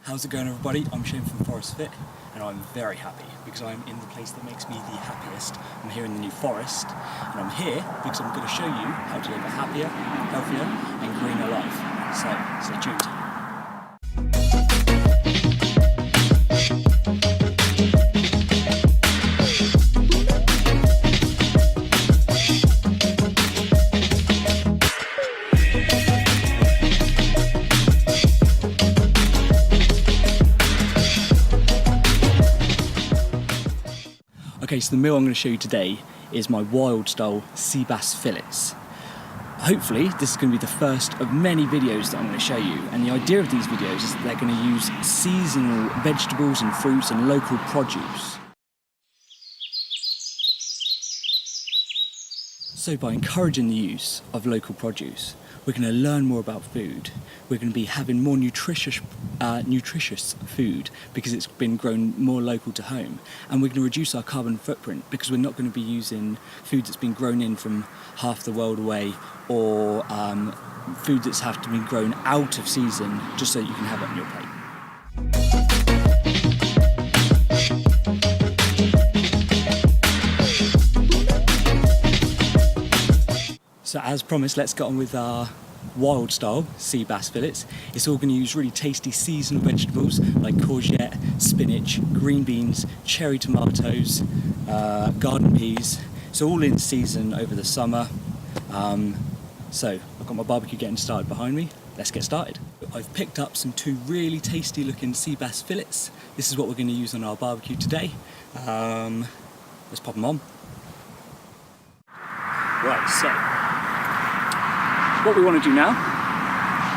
How's it going, everybody? I'm Shane from ForestFit and I'm very happy because I'm in the place that makes me the happiest. I'm here in the New Forest and I'm here because I'm going to show you how to live a happier, healthier and greener life. So stay tuned. Okay, so the meal I'm going to show you today is my wild style sea bass fillets. Hopefully this is going to be the first of many videos that I'm going to show you, and the idea of these videos is that they're going to use seasonal vegetables and fruits and local produce. So by encouraging the use of local produce, we're going to learn more about food. We're going to be having more nutritious food because it's been grown more local to home. And we're going to reduce our carbon footprint because we're not going to be using food that's been grown in from half the world away, or food that's have to be grown out of season just so you can have it on your plate. So as promised, let's get on with our wild style sea bass fillets. It's all going to use really tasty seasonal vegetables like courgette, spinach, green beans, cherry tomatoes, garden peas. So all in season over the summer. So I've got my barbecue getting started behind me. Let's get started. I've picked up two really tasty looking sea bass fillets. This is what we're going to use on our barbecue today. Let's pop them on. Right, so what we want to do now,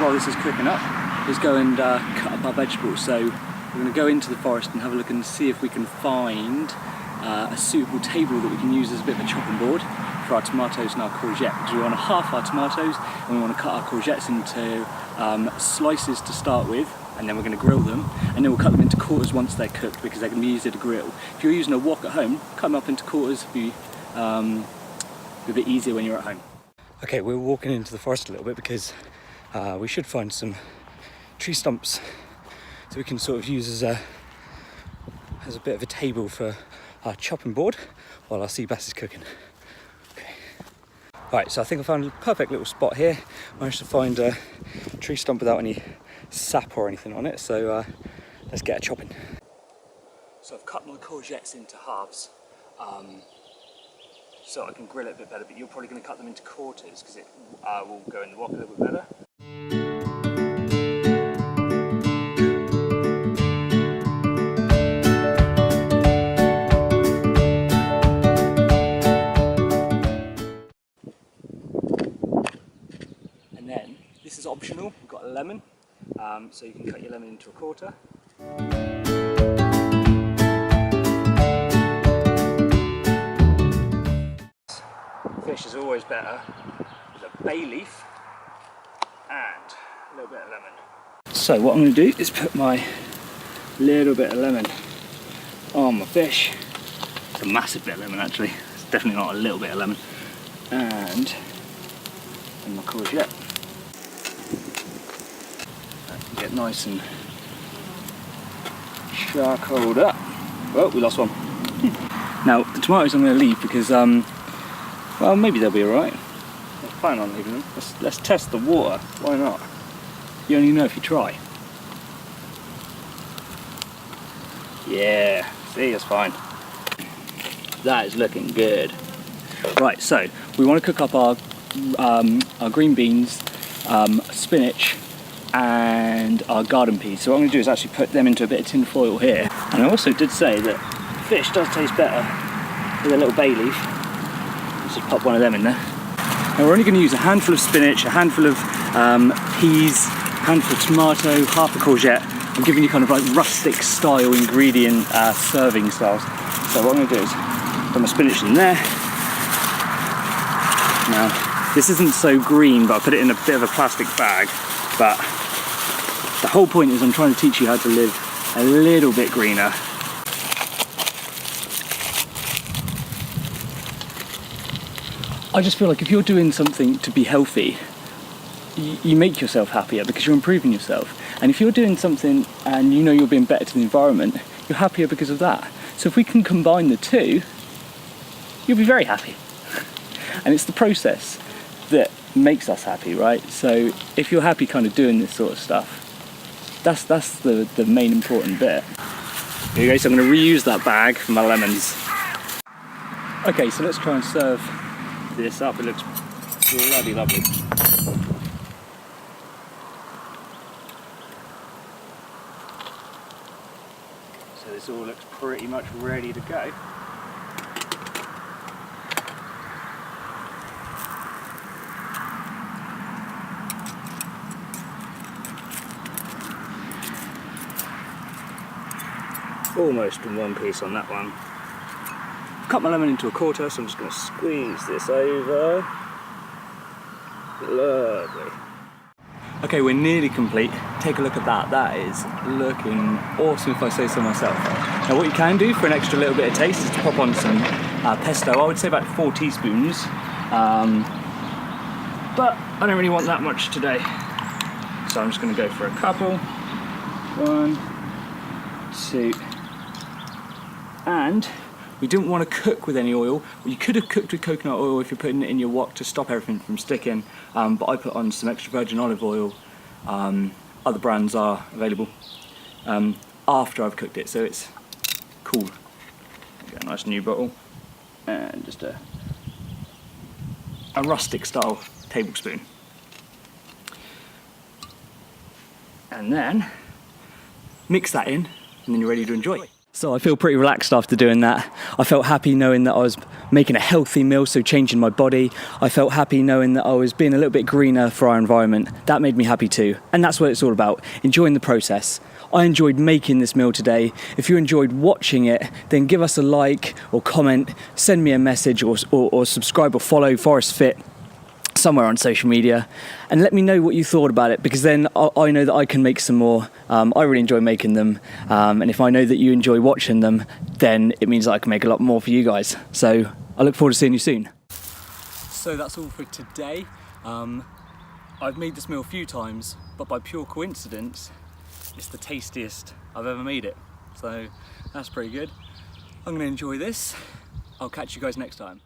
while this is cooking up, is go and cut up our vegetables. So we're going to go into the forest and have a look and see if we can find a suitable table that we can use as a bit of a chopping board for our tomatoes and our courgette. Because we want to half our tomatoes and we want to cut our courgettes into slices to start with, and then we're going to grill them, and then we'll cut them into quarters once they're cooked because they're going to be easier to grill. If you're using a wok at home, cut them up into quarters, it'll be a bit easier when you're at home. Okay, we're walking into the forest a little bit because we should find some tree stumps so we can sort of use as a bit of a table for our chopping board while our sea bass is cooking. Okay. Alright, so I think I found a perfect little spot here. Managed to find a tree stump without any sap or anything on it, so let's get a chopping. So I've cut my courgettes into halves. So I can grill it a bit better, but you're probably going to cut them into quarters because it will go in the wok a little bit better. And then, this is optional, we've got a lemon, so you can cut your lemon into a quarter. Fish is always better with a bay leaf and a little bit of lemon. So what I'm going to do is put my little bit of lemon on my fish. It's a massive bit of lemon actually, it's definitely not a little bit of lemon. And my courgette. That can get nice and charcoaled up. Oh, we lost one. Now the tomatoes I'm going to leave because well, maybe they'll be alright. I plan on leaving them. Let's test the water. Why not? You only know if you try. Yeah, see, it's fine. That is looking good. Right, so we want to cook up our green beans, spinach, and our garden peas. So what I'm going to do is actually put them into a bit of tin foil here. And I also did say that fish does taste better with a little bay leaf. Just pop one of them in there. Now we're only going to use a handful of spinach, a handful of peas, a handful of tomato, half a courgette. I'm giving you kind of like rustic style ingredient serving styles. So what I'm going to do is put my spinach in there. Now this isn't so green, but I put it in a bit of a plastic bag. But the whole point is I'm trying to teach you how to live a little bit greener. I just feel like if you're doing something to be healthy, you make yourself happier because you're improving yourself. And if you're doing something and you know you're being better to the environment, you're happier because of that. So if we can combine the two, you'll be very happy. And it's the process that makes us happy, right? So if you're happy kind of doing this sort of stuff, that's the main important bit. Here you go, so I'm going to reuse that bag for my lemons. Okay, so let's try and serve this up. It looks bloody lovely. So this all looks pretty much ready to go. Almost in one piece on that one. I've cut my lemon into a quarter, so I'm just going to squeeze this over. Lovely. Okay, we're nearly complete. Take a look at that. That is looking awesome, if I say so myself. Now what you can do for an extra little bit of taste is to pop on some pesto. I would say about 4 teaspoons. But I don't really want that much today. So I'm just going to go for a couple. 1, 2. And we didn't want to cook with any oil. You could have cooked with coconut oil if you're putting it in your wok to stop everything from sticking, but I put on some extra virgin olive oil. Other brands are available after I've cooked it, so it's cool. Get a nice new bottle and just a rustic style tablespoon. And then mix that in, and then you're ready to enjoy. So I feel pretty relaxed after doing that. I felt happy knowing that I was making a healthy meal, so changing my body. I felt happy knowing that I was being a little bit greener for our environment. That made me happy too. And that's what it's all about, enjoying the process. I enjoyed making this meal today. If you enjoyed watching it, then give us a like or comment, send me a message or subscribe or follow ForestFit somewhere on social media, and let me know what you thought about it, because then I know that I can make some more. I really enjoy making them, and if I know that you enjoy watching them, then it means that I can make a lot more for you guys. So I look forward to seeing you soon. So that's all for today. I've made this meal a few times, but by pure coincidence it's the tastiest I've ever made it, so that's pretty good. I'm going to enjoy this. I'll catch you guys next time.